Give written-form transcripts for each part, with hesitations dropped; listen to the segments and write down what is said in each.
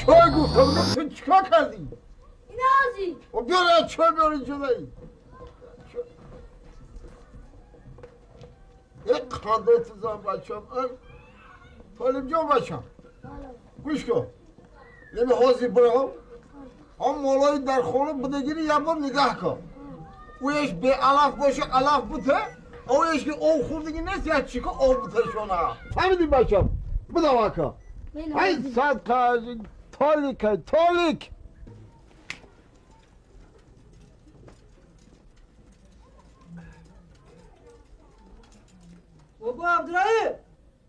چای گفتم تو چیکار کردی؟ این آزی و بیار چای بیار اینجا دایی یک خنده تو زن بچم طالب جان بچم گوش کن نمی حاضی برام هم مالای در خونه بدگیری یه بار نگاه کن اویش به علف باشه علف بوده اویش که او خوردگی نیست یا چی که او بوده شونه فهمیدی بچم بدو کن ای صدقه تالیک بابا عبدالرحیم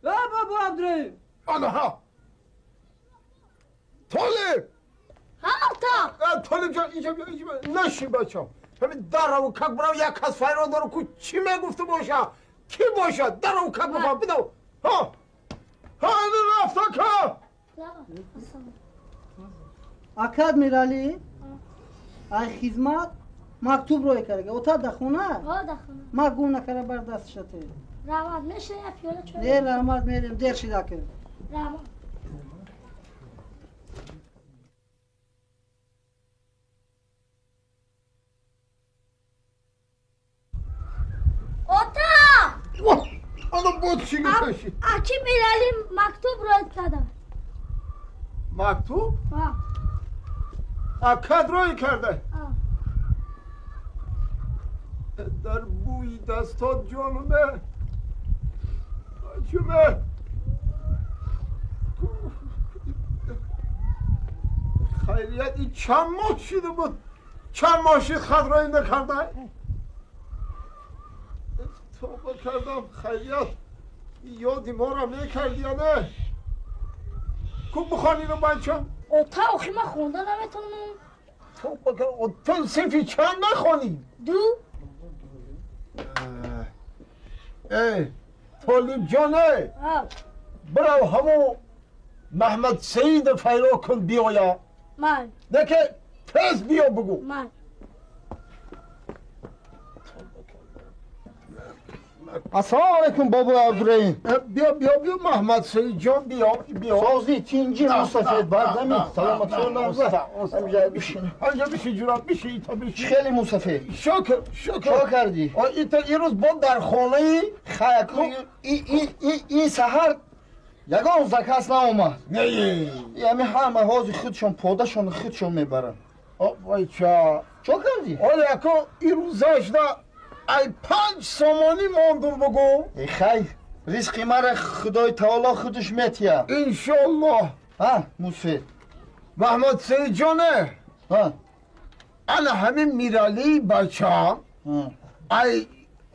بابا عبدالرحیم آنها طالب طالب جان اینجا بیا نشین بچم همین در و کک برام یک کس فیران دارو که چی میگفته باشه کی باشه در و کک بفهم بدو ها این رفتا که اکاد میرالی ای خدمت مکتوب روی کرده اوتا دخونه ما گم نکره بر دست شده رحمت میشه یا پیاله چوه نه رحمت میریم دیر شده کرد رحمت اوتا آنو بود چی گفتی اکی میرالی مکتوب روی کرده مکتوب؟ ها اکد روی کرده در بوی دستات جانمه بچمه خیریت این چند ماه شده بود چند ماه شد خط رای نکرده توبه کردم خیریت یادی ما را میکردی یا نه خوب بخوانی رو بچم اوتا اخی من خونده نمیتونم توبه کردم تو صرفی چند نخوانی دو ای طالب جانه برو همو محمد سعید فیرا کن بیایا من نه که تز بیا بگو من السلام علیکم بابا عبدالرحیم بیا محمد سعید جان بیا سازی تینجی مصطفید بعد نمی سلامت شما همجا بشین آنجا بشی جورا بشی تا بشی خیلی مصطفی شکر چا کردی؟ این روز با در خانه خیلی این سهر یگان زکست نامد نه یعنی همه حاضی خودشون پادشون خودشون میبرن وای چا کردی؟ آره اکو این روز داشته ای 5 سامانی ماندم بگو ای خیر رزقی مرا خدای تعالی خودش میتیه انشالله ها مصطفی محمد سعید جانه ها انا همین میرالی بچه ای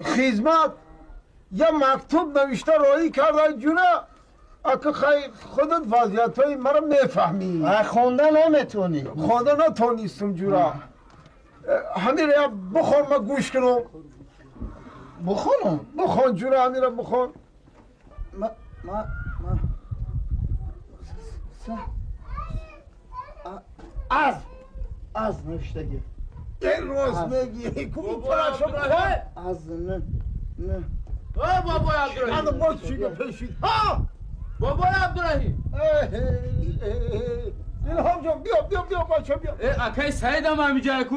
خدمت یه مکتوب نوشته رایی کرده جونه اگه خیر خودت وضعیت های مرا میفهمی خونده نمیتونی خونده نتونیستم جورا همین را بخون ما گوش کنم بخون جورا همین را بخون از نوشتگی این روز میگی کمی پرشو بره از نه بابا عبدالرحیم انا با چی پیشید ها بابا عبدالرحیم الهام جان بیا بچه بیا اکای سعید هم همی جای کو؟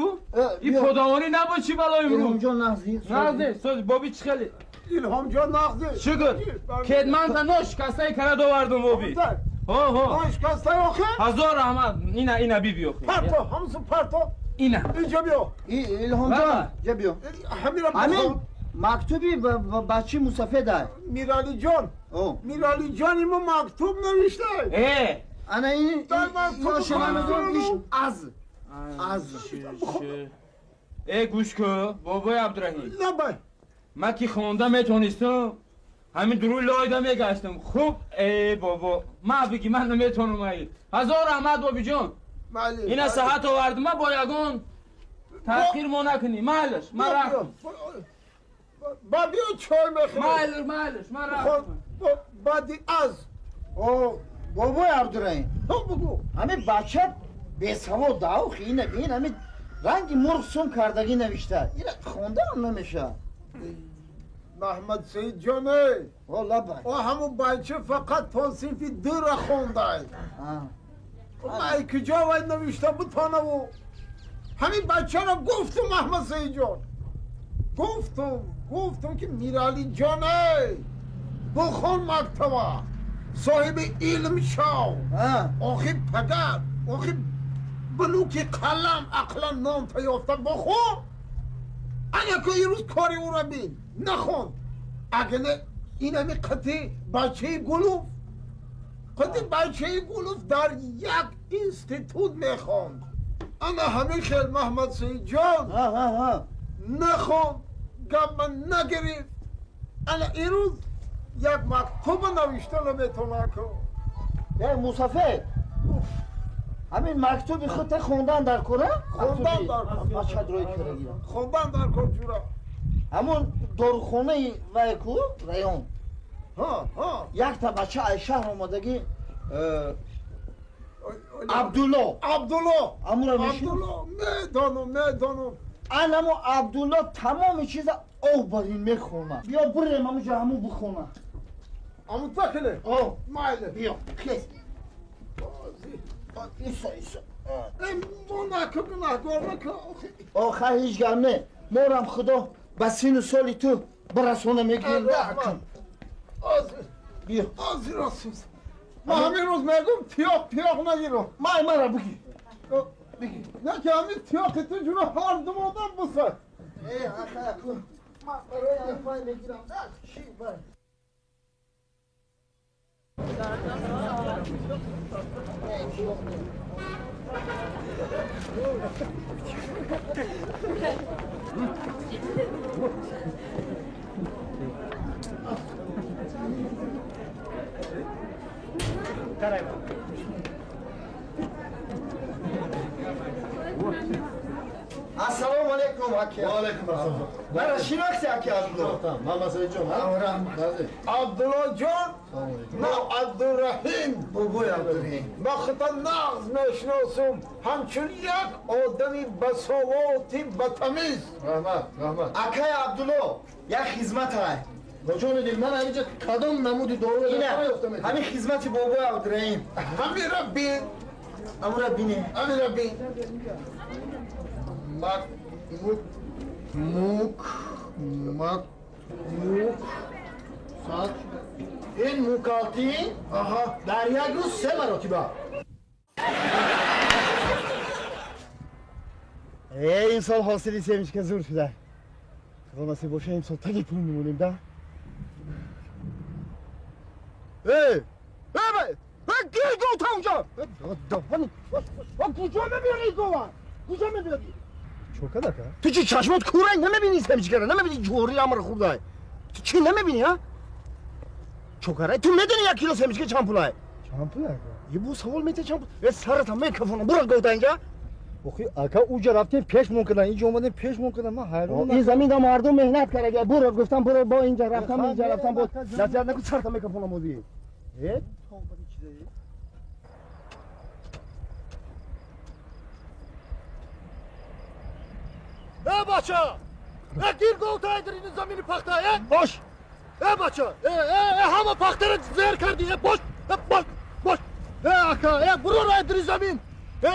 این پداوانی نبا چی بلای امرو؟ الهام جان نغزی سوز بابی چی خیلی؟ الهام جان نغزی شکر کدمن تا نوش کسایی کرد آوردم بابی نوش کسایی آخه؟ هزار رحمت اینا بی بیو پرتو همسو پرتو اینا اینجا بیا الهام جان جا بیا همین مکتوبی بچه مصطفی ده میرالی جان ایمو مکتوب نوشته انا این شنمدون ایش از گوش که بابای عبدالرحیم نبای من که خونده میتونستم همین دروی لایده میگشتم خوب ای بابا من بگی من نمیتونم ای هزار رحمت بابی جان این صحت آورد من با یگان تحقیر ما نکنی مالش من رفتم با بیا چای میخوام مالش من رفتم بعدی از بابای عبدالرحیم بگو همین بچه به سواد داوخ اینه بین همین رنگ مرغ سون کردگی نوشته اینه خونده هم نمیشه محمد سعید جانه والله بای همون بچه فقط توصیفی دو را خونده من کجا باید نوشته بتانه و همین بچه را گفتم محمد سعید جان گفتم که میرالی جانه بخون مکتبه صاحب علم شو آخی پدر آخی بلوک قلم عقلا نام پیافته بخون اگه که یه روز کاری او را بین نخون اگه نه این همه قطعه بچه گلوف در یک اینستیتوت میخوند انا همه خیل محمد سعید جان نخون گم من نگرید انا این روز یک مکتوب نوشته نمیتونه که موسفه همین مکتوبی خودت خوندن در کنه؟ خوندن در کنه بچه دروی کرده گیرم خوندن در کنه جورا همون دارخونه و کو ریون ها یک تا بچه از شهر آمدگی عبدالله امورا میشی؟ میدانم انمو عبدالله تمام چیز او برین میخونه بیا بریم همون جا همون بخونه امو تکله مایله بیا خیز ایسا گناهگار نکن آخه هیچ گرمه مورم خدا بسین سالی تو برسونه میگیم کن بیا آزی راسوز ما همین روز میگم تیاق نگیرم من را بگی نه که همین تیاق تو جونه هر دو مادم بسه آخه کن من برای افای میگیرم چی برای السلام علیکم حکی وعلیکم السلام مرا شناختی حکی عبدالله محمد سعید جان عبدالله جان نه عبدالرحیم بابوی عبدالرحیم من خطا نغز میشناسم همچون یک آدمی بساواتی بتمیز رحمت اکای عبدالله یک خدمت های جان دیل من همینجا کدام نمودی دارو اینه همین خدمت بابوی عبدالرحیم همین را بین امورا بینه همین را بین موک ساعت این موکالتی در یک روز 3 مرتبه این سال حاصلی سیمش که زور شده خدا نصیب باشه این سال تگی پول میمونیم ده گیر گوتا اونجا کجا میبینی گوان کجا میبینی چوکه دکه تو چی چشمات کورنگ نمیبینی سیمش کرده نمیبینی جوری امر خورده تو چی نمیبینی ها چوکره تو میدونی 1 کیلو سیمش که چند پولای چند پولای یه بو سوال میته چند پول سرت هم میکفونم برو گوتا اینجا اوخی اکا اوجا رفتیم پیش ممکنه اینجا اومدیم پیش ممکنه ما حیران این زمین دا مردم مهنت کرده برو گفتم برو با اینجا رفتم بود نظر نکن سرت هم میکفونم بودی بچه گیر گوتا در این زمین پخته باش بچه همه پخته رو زیر کردی باش اکا برو رای در زمین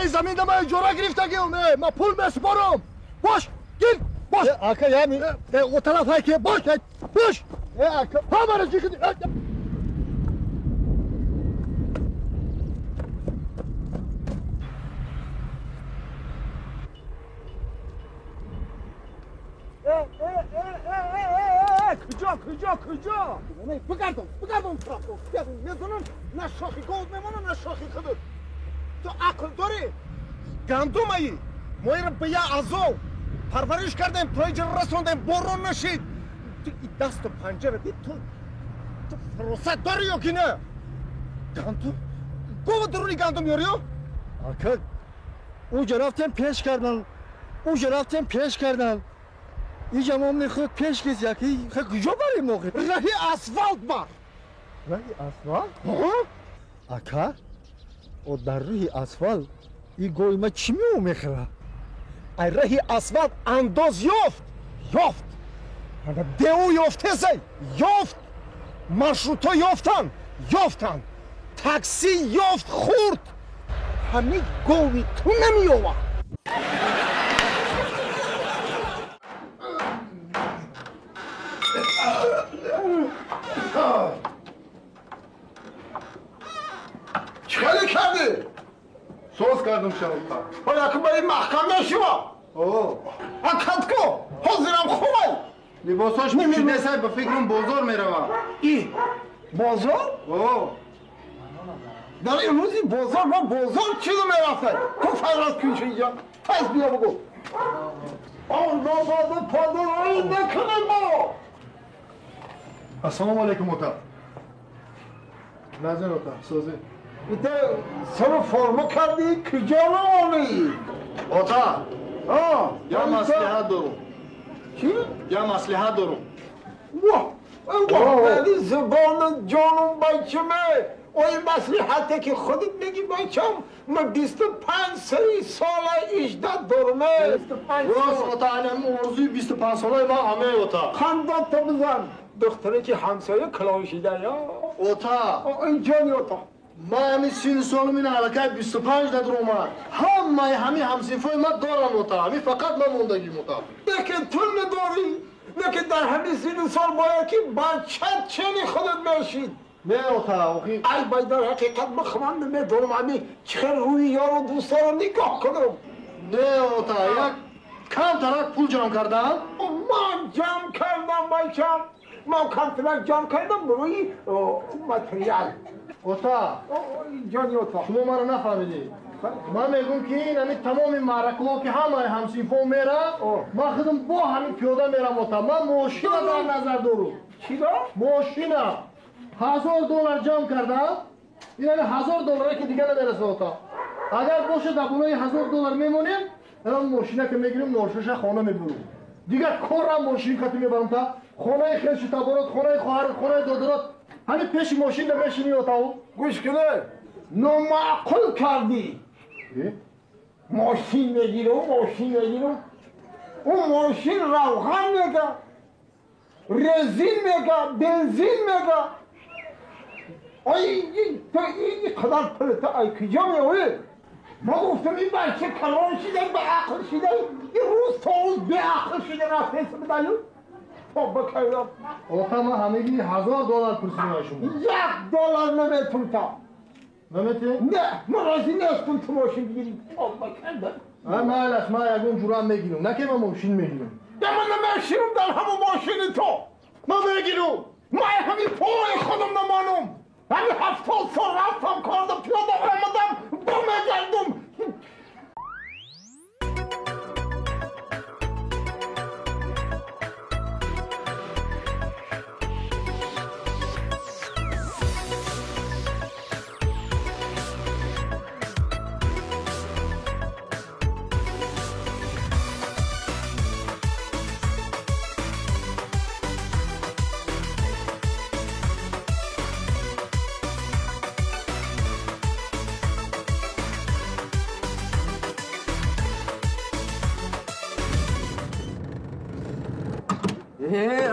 زمین دا ما اجاره گرفتگیم ما پول میسپارم باش گیر باش اکا یعنی او طرف های که باش اکا همه رو جی کردی کجا بگردم تراکتور میزنم نه شاخی گود میمانم نه شاخی خدود تو عقل داری گندم ای ما ایرم به یه ازو پرورش کردیم تو اینجا رسوندیم بارون نشید تو این دست و پنجره دید تو فروست داری یا که نه گندم گوه درونی گندم یاری ها آکل اونجا رفتیم پیش کردن اینجا مامنی خود پیش کس یکی کجا بریم موقع راهی اسفالت بر راهی اسفالت؟ اکا او در راهی اسفالت این گوی ما چی میخوره ای راهی اسفالت انداز یافت دیو یافته سی یافت مشروطا یافتن تاکسی یافت خورد همه گوی تو نمیوه. چخیلی کردی؟ سوز کردم شما. حالا که باید محکمه شما. اکد کو حاضرم خوبه. لباساش میپیده سر به فکرم بازار میروم. ای بازار؟ در این روزی بازار ما بازار چیزو میرفته؟ تو فرات کنش اینجا پس بیا بگو. الله باید پادرایی نکنه ما. السلام علیکم اوتا. نازن اوتا سوزی. ایده سر فرما کردی کجا رو آنی؟ اوتا. یا مصلحت دارم. چی؟ یا مصلحت دارم. واه ولی زبان جانم بچمه اوی مصلحته که خودت میگی بچم من 25 ساله 18 دارمه. راست اوتا اینم موضوع 25 ساله ما همه اوتا. خندت تو بزن دختره که همسایه کلانشیده یا اوتا. اینجانی اوتا ما همین 30 سال من حلقه 25 ندارم. همه همسیفای ما دارن اوتا. همین فقط ما موندگیم اوتا. لیکن تو نداری لیکن در همین 30 سال باید که بچت چنی خودت میشید. نه اوتا ای باید در حقیقت بخوان نمیدارم همین چخیر روی یار و دوستا رو نگاه کنم. نه اوتا یک کم ترک پول جمع کردم. من جمع کردم بچم من کم ترک جمع کردم بروی متریال. اوتا جانی اوتا شما ما رو نفهمیدی. من میگم که این همین تمام معرکه که همه همسیفو میره ما خودم با همین پیاده میرم اوتا. من ماشین در نظر دارم. چی دا؟ ماشین $1000 جمع کردم. این $1000 که دیگه نمیرسه اوتا. اگر باشه در بالای $1000 میمونیم الان ماشینه که میگیریم نورشش خانه میبریم دیگه کارم ماشین خطی میبرم تا خانه خیلی تبارات خانه خواهرت خانه دادرات همین پیش ماشین نمیشینی اوتاو. گوش کنه نامعقل کردی. ماشین میگیرم اون ماشین روغن میگه رزین میگه بنزین میگه. تو این قدر پلتا ای کجا میوی؟ ما گفتم این بچه کلان شده به عقل شده یه روز تا روز به عقل شده رفته اسم بدایو تو بکردم اوتا ما همگی $1000 پرسیدم شما. $1 نمیتون تا نمیتون؟ نه ما راضی نیستم تو ماشین بگیریم تو بکردم. مالش ما یکون جورم میگیرم نه که ما ماشین میگیرم. من نمیشیرم در همون ماشین تو. ما بگیرم. ما همین پای خودم نمانم. همین 70 سال رفتم کردم پیاده آمدم بمیگردم.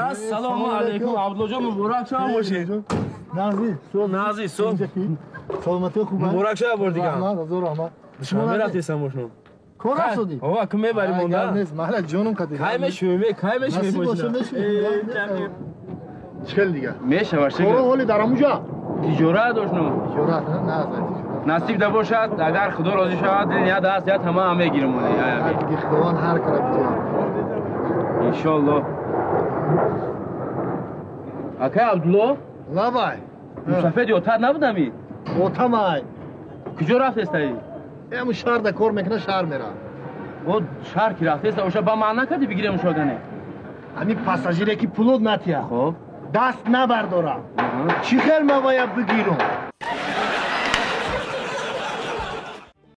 السلام علیکم عبدالله جان مبارک شما باشید. نازی صبح سلامتی خوبه؟ مبارک شما بار دیگه. رحمت از رحمت. شما میرفتیسم باشون. کار شدی؟ آقا که میبری مونده. نیست محل جانم کدی. کایمش باشه چکل دیگه. میشه باشه. کارو حالی در همونجا. تجارت داشتم. تجارت نه نصیب ده باشد اگر خدا راضی شود دنیا دست یا تمام میگیرم اون. دیگه خداوند هر کاری بده. ان شاء الله. اکا عبدالله لا بای. مسافر یوتر نبودمی؟ اوتامای. کجا رفته استی؟ ام شهر ده کار میکنه شهر میره. او شهر کی رفته است؟ اوشا با معنا کردی بگیرم شدنه. همین پاساژیری که پولود نتیا. خب دست نبردارم. چی خیلی ما باید بگیرم؟